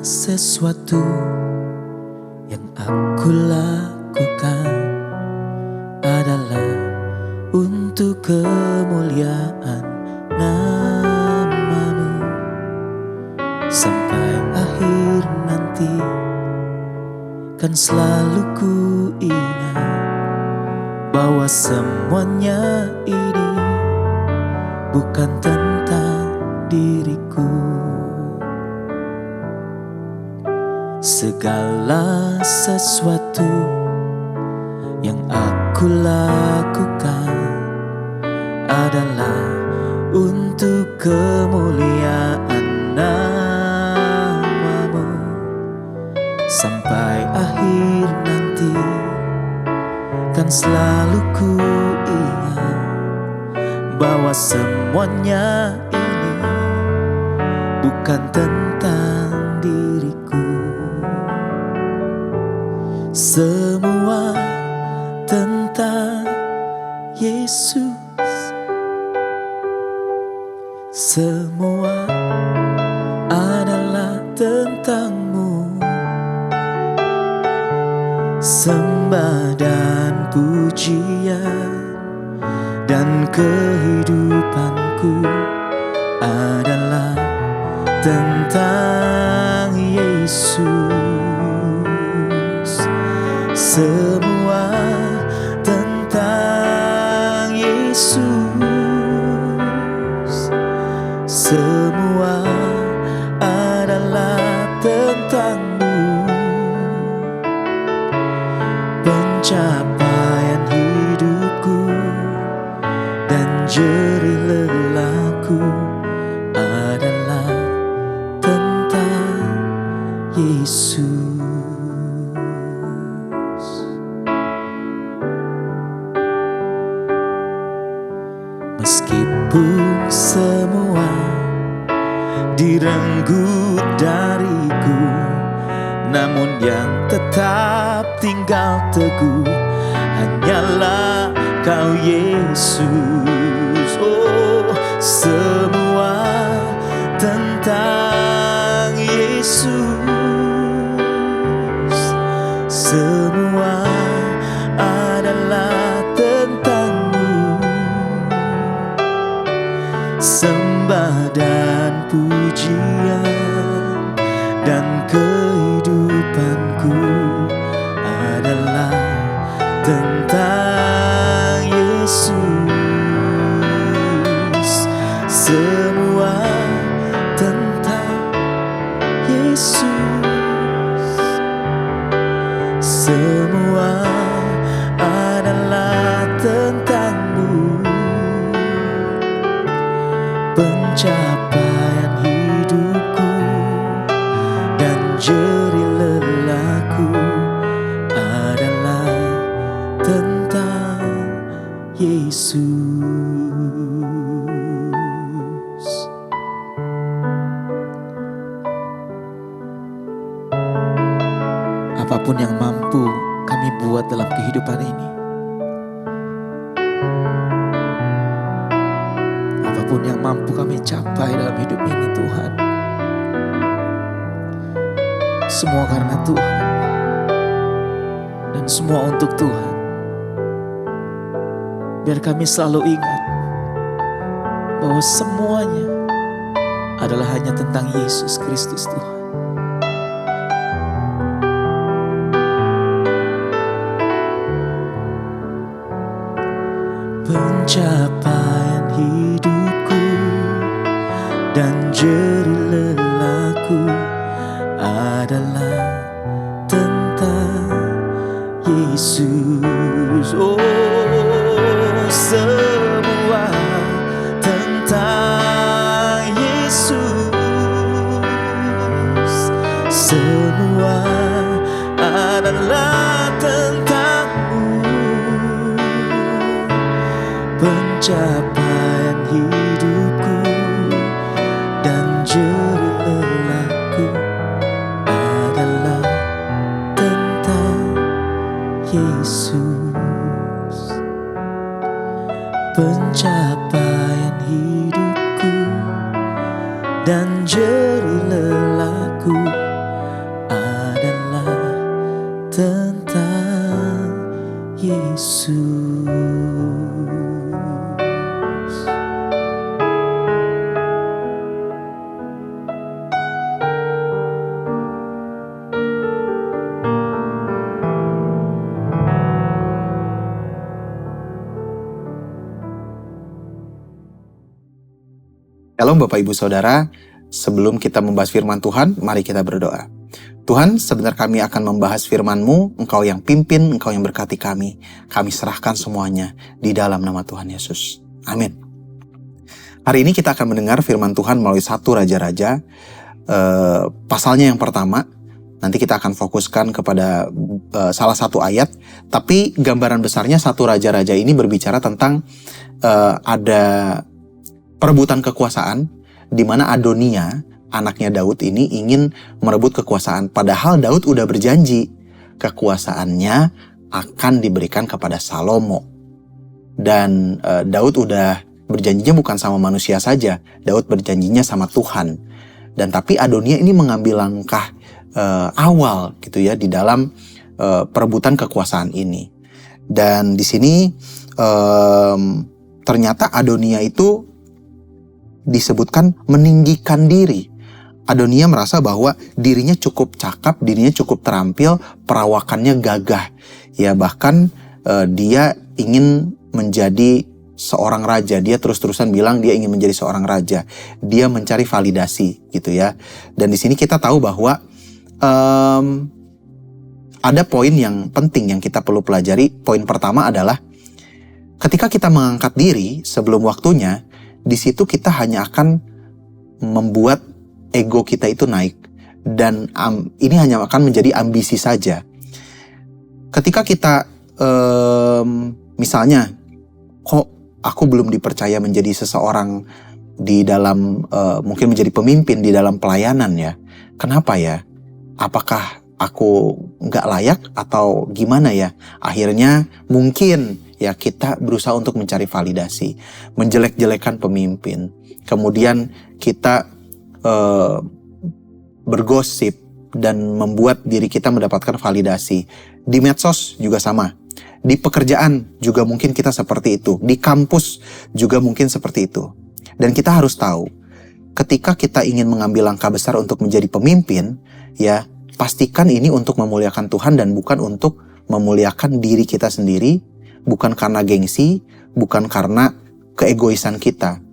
sesuatu yang aku lakukan adalah untuk kemuliaan nama-Mu. Sampai akhir nanti kan selalu ku ingat bahwa semuanya ini bukan tentang diriku. Segala sesuatu yang aku lakukan adalah untuk kemuliaan nama-Mu. Sampai akhir nanti kan selalu ku ingat bahwa semuanya ini bukan tentang diriku. Semua tentang Yesus. Semua adalah tentang-Mu. Sembah dan pujian dan kehidupanku adalah tentang Yesus. Semua tentang Yesus. Semua adalah tentang-Mu. Pencapaian hidupku dan jerih lelahku adalah tentang Yesus. Meskipun semua direnggut dariku, namun yang tetap tinggal teguh hanyalah Kau Yesus. Oh, semua tentang Yesus. Semua adalah tentang-Mu. Sembah dan pujian dan kehidupanku adalah tentang Yesus. Semua tentang Yesus. Semua adalah tentang-Mu. Pencapaian hidupku dan jerih lelahku adalah tentang Yesus. Apapun yang mampu kami buat dalam kehidupan ini, apapun yang mampu kami capai dalam hidup ini, Tuhan, semua karena Tuhan dan semua untuk Tuhan. Biar kami selalu ingat bahwa semuanya adalah hanya tentang Yesus Kristus, Tuhan. Pencapaian hidupku dan jerih lelahku adalah tentang Yesus. Oh, semua tentang Yesus. Semua adalah tentang-Mu. Pencapaian hidupku dan jerih lelahku adalah tentang Yesus. Pencapaian hidupku dan jerih lelahku Shalom Bapak Ibu Saudara, sebelum kita membahas firman Tuhan, mari kita berdoa. Tuhan, sebentar kami akan membahas firman-Mu, Engkau yang pimpin, Engkau yang berkati kami. Kami serahkan semuanya di dalam nama Tuhan Yesus. Amin. Hari ini kita akan mendengar firman Tuhan melalui 1 Raja-Raja, pasalnya yang pertama. Nanti kita akan fokuskan kepada salah satu ayat, tapi gambaran besarnya 1 Raja-Raja ini berbicara tentang ada perebutan kekuasaan, di mana Adonia, anaknya Daud ini ingin merebut kekuasaan. Padahal Daud udah berjanji kekuasaannya akan diberikan kepada Salomo. Dan Daud udah berjanjinya bukan sama manusia saja, Daud berjanjinya sama Tuhan. Dan tapi Adonia ini mengambil langkah awal gitu ya di dalam perebutan kekuasaan ini. Dan di sini ternyata Adonia itu disebutkan meninggikan diri. Adonia merasa bahwa dirinya cukup cakap, dirinya cukup terampil, perawakannya gagah. Ya bahkan dia ingin menjadi seorang raja. Dia terus-terusan bilang dia ingin menjadi seorang raja. Dia mencari validasi gitu ya. Dan di sini kita tahu bahwa ada poin yang penting yang kita perlu pelajari. Poin pertama adalah ketika kita mengangkat diri sebelum waktunya, di situ kita hanya akan membuat ego kita itu naik. Dan ini hanya akan menjadi ambisi saja. Ketika kita misalnya, kok aku belum dipercaya menjadi seseorang di dalam, mungkin menjadi pemimpin di dalam pelayanan ya. Kenapa ya? Apakah aku nggak layak atau gimana ya? Akhirnya mungkin ya kita berusaha untuk mencari validasi, menjelek-jelekan pemimpin. Kemudian kita bergosip dan membuat diri kita mendapatkan validasi. Di medsos juga sama. Di pekerjaan juga mungkin kita seperti itu. Di kampus juga mungkin seperti itu. Dan kita harus tahu, ketika kita ingin mengambil langkah besar untuk menjadi pemimpin, ya pastikan ini untuk memuliakan Tuhan dan bukan untuk memuliakan diri kita sendiri, bukan karena gengsi, bukan karena keegoisan kita,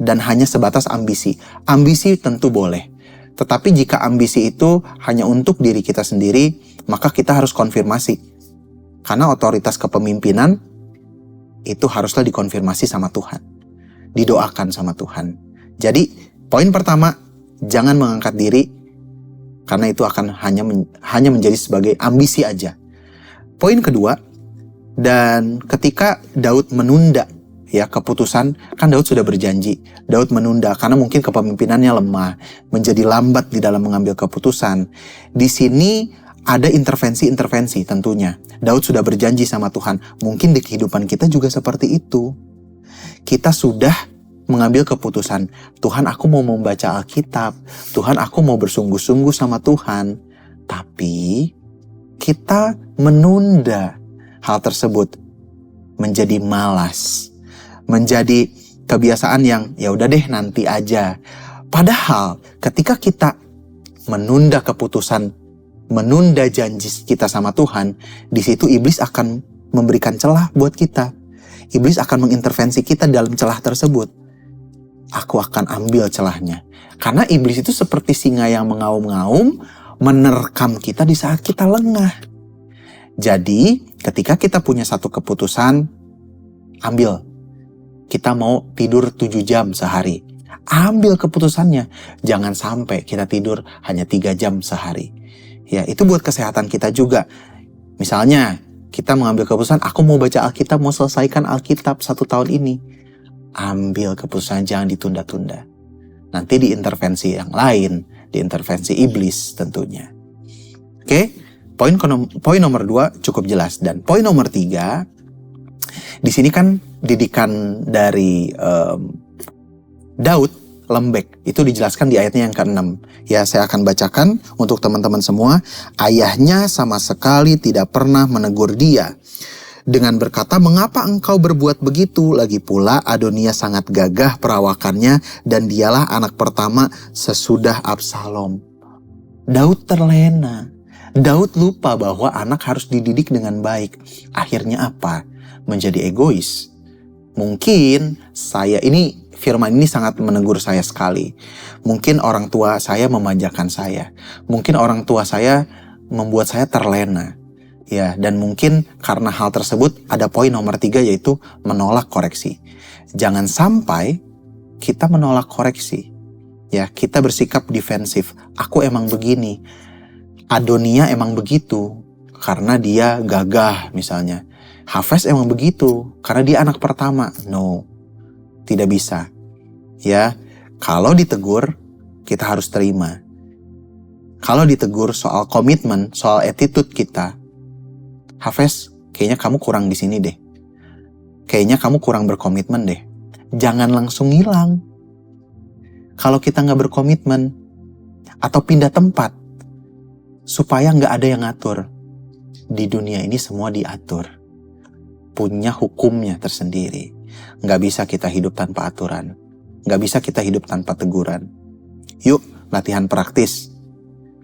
dan hanya sebatas ambisi. Ambisi tentu boleh, tetapi jika ambisi itu hanya untuk diri kita sendiri, maka kita harus konfirmasi. Karena otoritas kepemimpinan itu haruslah dikonfirmasi sama Tuhan, didoakan sama Tuhan. Jadi poin pertama, jangan mengangkat diri, karena itu akan hanya menjadi sebagai ambisi aja. Poin kedua, dan ketika Daud menunda ya keputusan, kan Daud sudah berjanji, Daud menunda karena mungkin kepemimpinannya lemah, menjadi lambat di dalam mengambil keputusan. Di sini ada intervensi tentunya. Daud sudah berjanji sama Tuhan. Mungkin di kehidupan kita juga seperti itu. Kita sudah mengambil keputusan, Tuhan aku mau membaca Alkitab, Tuhan aku mau bersungguh-sungguh sama Tuhan. Tapi kita menunda hal tersebut, menjadi malas, menjadi kebiasaan yang ya udah deh nanti aja. Padahal ketika kita menunda keputusan, menunda janji kita sama Tuhan, di situ iblis akan memberikan celah buat kita. Iblis akan mengintervensi kita dalam celah tersebut. Aku akan ambil celahnya. Karena iblis itu seperti singa yang mengaum-ngaum, menerkam kita di saat kita lengah. Jadi, ketika kita punya satu keputusan, ambil. Kita mau tidur 7 jam sehari. Ambil keputusannya. Jangan sampai kita tidur hanya 3 jam sehari. Ya, itu buat kesehatan kita juga. Misalnya, kita mengambil keputusan, aku mau baca Alkitab, mau selesaikan Alkitab 1 tahun ini. Ambil keputusan, jangan ditunda-tunda. Nanti diintervensi yang lain, diintervensi iblis tentunya. Oke, poin nomor 2 cukup jelas. Dan poin nomor 3, di sini kan didikan dari Daud lembek. Itu dijelaskan di ayatnya yang ke-6. Ya, saya akan bacakan untuk teman-teman semua. Ayahnya sama sekali tidak pernah menegur dia dengan berkata, mengapa engkau berbuat begitu? Lagi pula Adonia sangat gagah perawakannya dan dialah anak pertama sesudah Absalom. Daud terlena. Daud lupa bahwa anak harus dididik dengan baik. Akhirnya apa? Menjadi egois. Mungkin ini firman ini sangat menegur saya sekali. Mungkin orang tua saya memanjakan saya. Mungkin orang tua saya membuat saya terlena. Ya, dan mungkin karena hal tersebut ada poin nomor 3, yaitu menolak koreksi. Jangan sampai kita menolak koreksi. Ya, kita bersikap defensif. Aku emang begini. Adonia emang begitu karena dia gagah misalnya. Hafez emang begitu karena dia anak pertama. No, tidak bisa. Ya, kalau ditegur kita harus terima. Kalau ditegur soal komitmen, soal attitude kita, Hafez, kayaknya kamu kurang di sini deh. Kayaknya kamu kurang berkomitmen deh. Jangan langsung hilang. Kalau kita nggak berkomitmen atau pindah tempat, supaya nggak ada yang ngatur. Di dunia ini semua diatur. Punya hukumnya tersendiri. Nggak bisa kita hidup tanpa aturan. Nggak bisa kita hidup tanpa teguran. Yuk, latihan praktis.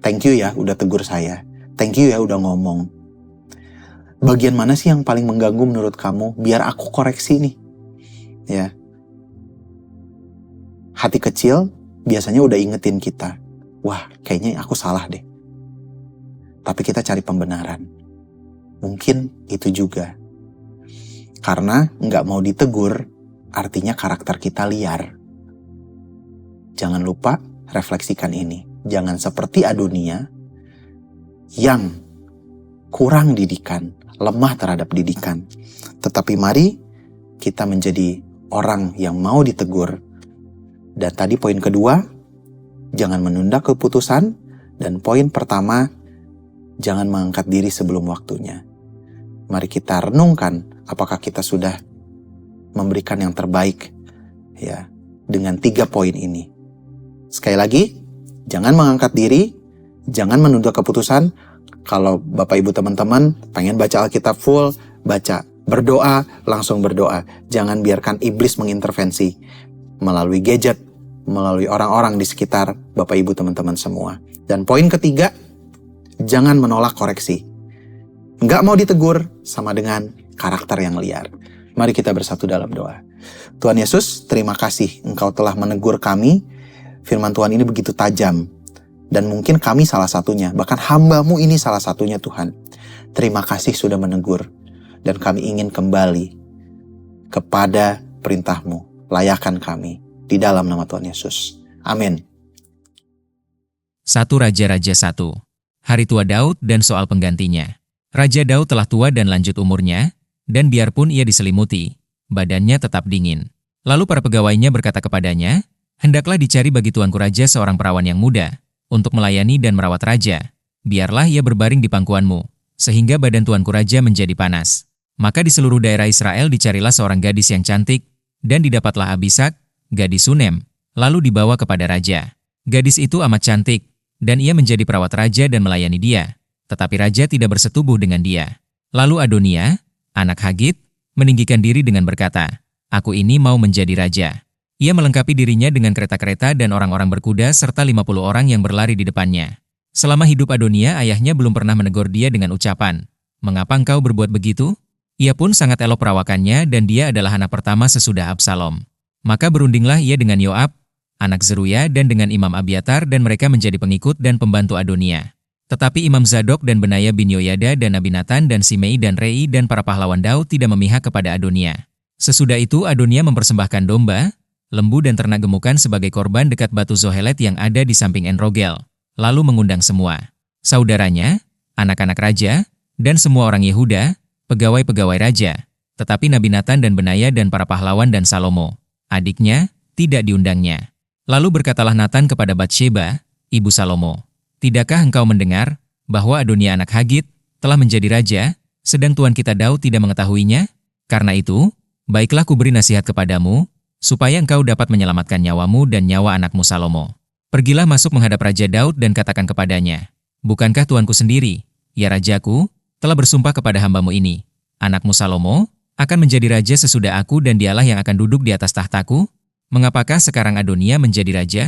Thank you ya udah tegur saya. Thank you ya udah ngomong. Bagian mana sih yang paling mengganggu menurut kamu? Biar aku koreksi nih. Ya. Hati kecil biasanya udah ingetin kita. Wah, kayaknya aku salah deh. Tapi kita cari pembenaran. Mungkin itu juga. Karena nggak mau ditegur, artinya karakter kita liar. Jangan lupa refleksikan ini. Jangan seperti Adonia yang kurang didikan, lemah terhadap didikan. Tetapi mari kita menjadi orang yang mau ditegur. Dan tadi poin kedua, jangan menunda keputusan. Dan poin pertama, jangan mengangkat diri sebelum waktunya. Mari kita renungkan apakah kita sudah memberikan yang terbaik ya dengan 3 poin ini. Sekali lagi, jangan mengangkat diri, jangan menunda keputusan. Kalau Bapak Ibu teman-teman pengen baca Alkitab full, baca. Berdoa, langsung berdoa. Jangan biarkan iblis mengintervensi melalui gadget, melalui orang-orang di sekitar Bapak Ibu teman-teman semua. Dan poin ketiga, jangan menolak koreksi. Nggak mau ditegur sama dengan karakter yang liar. Mari kita bersatu dalam doa. Tuhan Yesus, terima kasih Engkau telah menegur kami. Firman Tuhan ini begitu tajam. Dan mungkin kami salah satunya, bahkan hamba-Mu ini salah satunya Tuhan. Terima kasih sudah menegur. Dan kami ingin kembali kepada perintah-Mu. Layakan kami di dalam nama Tuhan Yesus. Amin. 1 Raja-Raja 1. Hari tua Daud dan soal penggantinya. Raja Daud telah tua dan lanjut umurnya, dan biarpun ia diselimuti, badannya tetap dingin. Lalu para pegawainya berkata kepadanya, "Hendaklah dicari bagi tuanku raja seorang perawan yang muda, untuk melayani dan merawat raja. Biarlah ia berbaring di pangkuanmu, sehingga badan tuanku raja menjadi panas." Maka di seluruh daerah Israel dicarilah seorang gadis yang cantik, dan didapatlah Abisak, gadis Sunem, lalu dibawa kepada raja. Gadis itu amat cantik, dan ia menjadi perawat raja dan melayani dia. Tetapi raja tidak bersetubuh dengan dia. Lalu Adonia, anak Hagit, meninggikan diri dengan berkata, "Aku ini mau menjadi raja." Ia melengkapi dirinya dengan kereta-kereta dan orang-orang berkuda serta 50 orang yang berlari di depannya. Selama hidup Adonia, ayahnya belum pernah menegur dia dengan ucapan, "Mengapa engkau berbuat begitu?" Ia pun sangat elok perawakannya dan dia adalah anak pertama sesudah Absalom. Maka berundinglah ia dengan Yoab, anak Zeruya dan dengan Imam Abiatar dan mereka menjadi pengikut dan pembantu Adonia. Tetapi Imam Zadok dan Benaya bin Yoyada dan Abinatan dan Simei dan Rei dan para pahlawan Daud tidak memihak kepada Adonia. Sesudah itu Adonia mempersembahkan domba, lembu dan ternak gemukan sebagai korban dekat batu Zohelet yang ada di samping En-Rogel, lalu mengundang semua saudaranya, anak-anak raja, dan semua orang Yehuda, pegawai-pegawai raja. Tetapi Nabi Natan dan Benaya dan para pahlawan dan Salomo, adiknya, tidak diundangnya. Lalu berkatalah Natan kepada Batsheba, ibu Salomo, "Tidakkah engkau mendengar bahwa Adonia anak Hagit telah menjadi raja, sedang tuan kita Daud tidak mengetahuinya? Karena itu, baiklah kuberi nasihat kepadamu, supaya engkau dapat menyelamatkan nyawamu dan nyawa anakmu Salomo. Pergilah masuk menghadap Raja Daud dan katakan kepadanya, 'Bukankah tuanku sendiri, ya rajaku, telah bersumpah kepada hambamu ini, anakmu Salomo akan menjadi raja sesudah aku dan dialah yang akan duduk di atas tahtaku? Mengapakah sekarang Adonia menjadi raja?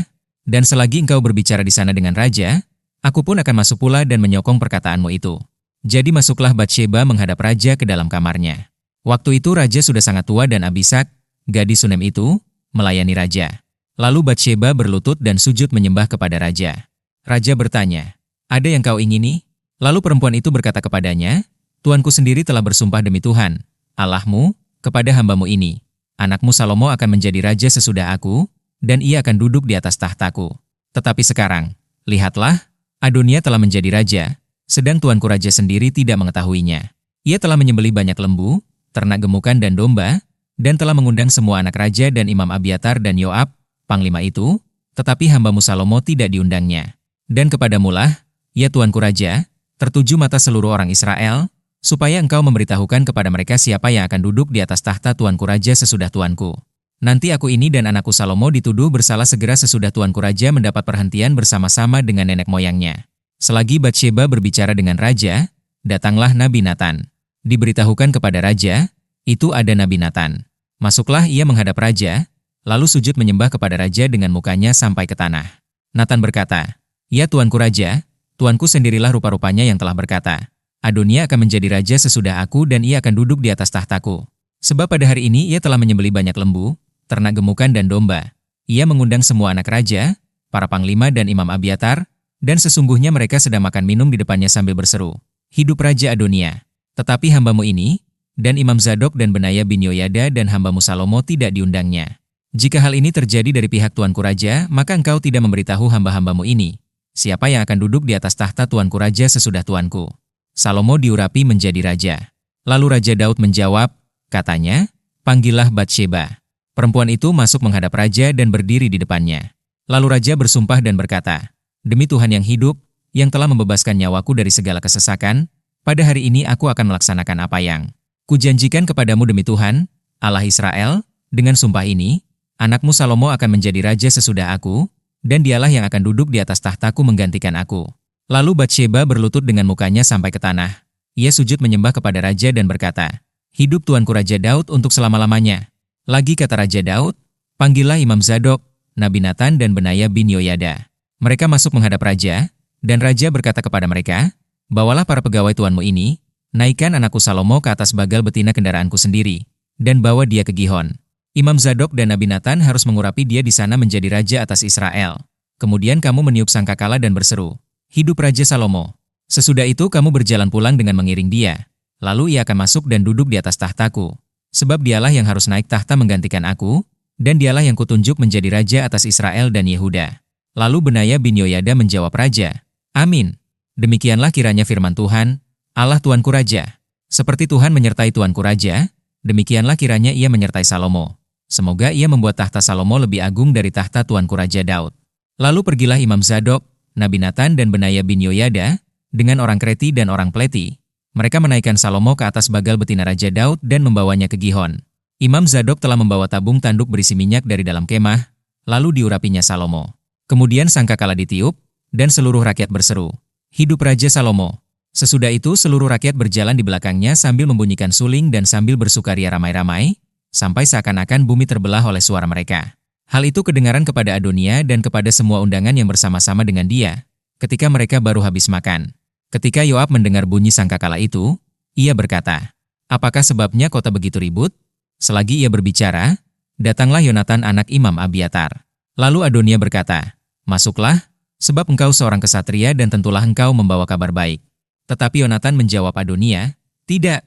Dan selagi engkau berbicara di sana dengan raja, aku pun akan masuk pula dan menyokong perkataanmu itu.' Jadi masuklah Batsheba menghadap raja ke dalam kamarnya. Waktu itu raja sudah sangat tua dan Abisak, gadis Sunem itu, melayani raja. Lalu Batsheba berlutut dan sujud menyembah kepada raja. Raja bertanya, "Ada yang kau ingini?" Lalu perempuan itu berkata kepadanya, "Tuanku sendiri telah bersumpah demi Tuhan, Allahmu, kepada hambamu ini. Anakmu Salomo akan menjadi raja sesudah aku, dan ia akan duduk di atas tahtaku. Tetapi sekarang, lihatlah, Adonia telah menjadi raja, sedang tuanku raja sendiri tidak mengetahuinya. Ia telah menyembelih banyak lembu, ternak gemukan dan domba, dan telah mengundang semua anak raja dan Imam Abiatar dan Yoab, panglima itu, tetapi hambamu Salomo tidak diundangnya. Dan kepadamulah, ya tuanku raja, tertuju mata seluruh orang Israel, supaya engkau memberitahukan kepada mereka siapa yang akan duduk di atas tahta tuanku raja sesudah tuanku. Nanti aku ini dan anakku Salomo dituduh bersalah segera sesudah tuanku raja mendapat perhentian bersama-sama dengan nenek moyangnya." Selagi Batsheba berbicara dengan raja, datanglah Nabi Natan. Diberitahukan kepada raja, itu ada Nabi Natan. Masuklah ia menghadap raja, lalu sujud menyembah kepada raja dengan mukanya sampai ke tanah. Natan berkata, "Ya tuanku raja, tuanku sendirilah rupa-rupanya yang telah berkata, Adonia akan menjadi raja sesudah aku dan ia akan duduk di atas tahtaku. Sebab pada hari ini ia telah menyembelih banyak lembu, ternak gemukan dan domba. Ia mengundang semua anak raja, para panglima dan Imam Abiatar, dan sesungguhnya mereka sedang makan minum di depannya sambil berseru, 'Hidup Raja Adonia!' Tetapi hambamu ini, dan Imam Zadok dan Benaya bin Yoyada dan hambamu Salomo tidak diundangnya. Jika hal ini terjadi dari pihak tuanku raja, maka engkau tidak memberitahu hamba-hambamu ini, siapa yang akan duduk di atas tahta tuanku raja sesudah tuanku." Salomo diurapi menjadi raja. Lalu Raja Daud menjawab, katanya, "Panggillah Batsheba." Perempuan itu masuk menghadap raja dan berdiri di depannya. Lalu raja bersumpah dan berkata, "Demi Tuhan yang hidup, yang telah membebaskan nyawaku dari segala kesesakan, pada hari ini aku akan melaksanakan apa yang kujanjikan kepadamu demi Tuhan, Allah Israel, dengan sumpah ini, anakmu Salomo akan menjadi raja sesudah aku, dan dialah yang akan duduk di atas tahtaku menggantikan aku." Lalu Batsheba berlutut dengan mukanya sampai ke tanah. Ia sujud menyembah kepada raja dan berkata, "Hidup tuanku Raja Daud untuk selama-lamanya." Lagi kata Raja Daud, "Panggillah Imam Zadok, Nabi Natan dan Benaya bin Yoyada." Mereka masuk menghadap raja, dan raja berkata kepada mereka, "Bawalah para pegawai tuanmu ini, naikkan anakku Salomo ke atas bagal betina kendaraanku sendiri, dan bawa dia ke Gihon. Imam Zadok dan Nabi Natan harus mengurapi dia di sana menjadi raja atas Israel. Kemudian kamu meniup sangkakala dan berseru, 'Hidup Raja Salomo!' Sesudah itu kamu berjalan pulang dengan mengiring dia. Lalu ia akan masuk dan duduk di atas tahtaku. Sebab dialah yang harus naik tahta menggantikan aku, dan dialah yang kutunjuk menjadi raja atas Israel dan Yehuda." Lalu Benaya bin Yoyada menjawab raja, "Amin. Demikianlah kiranya firman Tuhan, Allah tuanku raja. Seperti Tuhan menyertai tuanku raja, demikianlah kiranya ia menyertai Salomo. Semoga ia membuat tahta Salomo lebih agung dari tahta tuanku Raja Daud." Lalu pergilah Imam Zadok, Nabi Natan dan Benaya bin Yoyada, dengan orang Kreti dan orang Pleti. Mereka menaikkan Salomo ke atas bagal betina Raja Daud dan membawanya ke Gihon. Imam Zadok telah membawa tabung tanduk berisi minyak dari dalam kemah, lalu diurapinya Salomo. Kemudian sangkakala ditiup, dan seluruh rakyat berseru, "Hidup Raja Salomo!" Sesudah itu seluruh rakyat berjalan di belakangnya sambil membunyikan suling dan sambil bersukaria ramai-ramai, sampai seakan-akan bumi terbelah oleh suara mereka. Hal itu kedengaran kepada Adonia dan kepada semua undangan yang bersama-sama dengan dia, ketika mereka baru habis makan. Ketika Yoab mendengar bunyi sangkakala itu, ia berkata, "Apakah sebabnya kota begitu ribut?" Selagi ia berbicara, datanglah Yonatan anak Imam Abiatar. Lalu Adonia berkata, "Masuklah, sebab engkau seorang kesatria dan tentulah engkau membawa kabar baik." Tetapi Yonatan menjawab Adonia, "Tidak,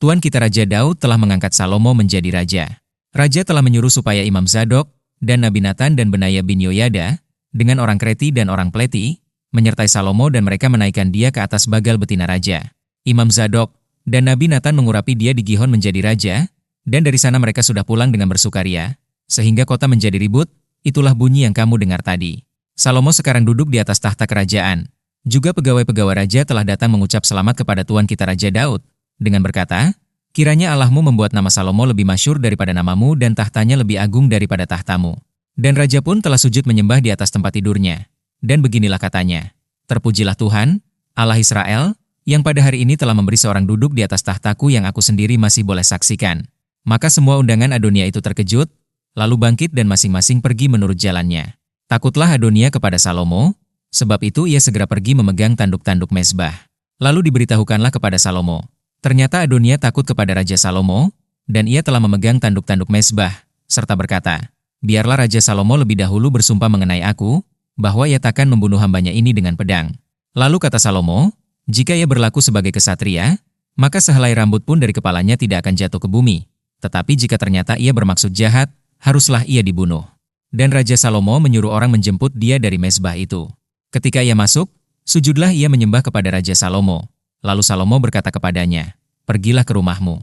Tuan kita Raja Daud telah mengangkat Salomo menjadi raja. Raja telah menyuruh supaya Imam Zadok dan Nabi Natan dan Benaya bin Yoyada, dengan orang Kreti dan orang Pleti, menyertai Salomo dan mereka menaikkan dia ke atas bagal betina raja. Imam Zadok dan Nabi Natan mengurapi dia di Gihon menjadi raja, dan dari sana mereka sudah pulang dengan bersukaria, sehingga kota menjadi ribut. Itulah bunyi yang kamu dengar tadi. Salomo sekarang duduk di atas tahta kerajaan. Juga pegawai-pegawai raja telah datang mengucap selamat kepada Tuan kita Raja Daud, dengan berkata, 'Kiranya Allahmu membuat nama Salomo lebih masyhur daripada namamu dan tahtanya lebih agung daripada tahtamu.' Dan raja pun telah sujud menyembah di atas tempat tidurnya. Dan beginilah katanya, 'Terpujilah Tuhan, Allah Israel, yang pada hari ini telah memberi seorang duduk di atas tahtaku yang aku sendiri masih boleh saksikan.' Maka semua undangan Adonia itu terkejut, lalu bangkit dan masing-masing pergi menurut jalannya. Takutlah Adonia kepada Salomo, sebab itu ia segera pergi memegang tanduk-tanduk mezbah. Lalu diberitahukanlah kepada Salomo. Ternyata Adonia takut kepada Raja Salomo, dan ia telah memegang tanduk-tanduk mezbah, serta berkata, biarlah Raja Salomo lebih dahulu bersumpah mengenai aku, bahwa ia takkan membunuh hambanya ini dengan pedang. Lalu kata Salomo, jika ia berlaku sebagai kesatria, maka sehelai rambut pun dari kepalanya tidak akan jatuh ke bumi. Tetapi jika ternyata ia bermaksud jahat, haruslah ia dibunuh. Dan Raja Salomo menyuruh orang menjemput dia dari mezbah itu. Ketika ia masuk, sujudlah ia menyembah kepada Raja Salomo. Lalu Salomo berkata kepadanya, "Pergilah ke rumahmu."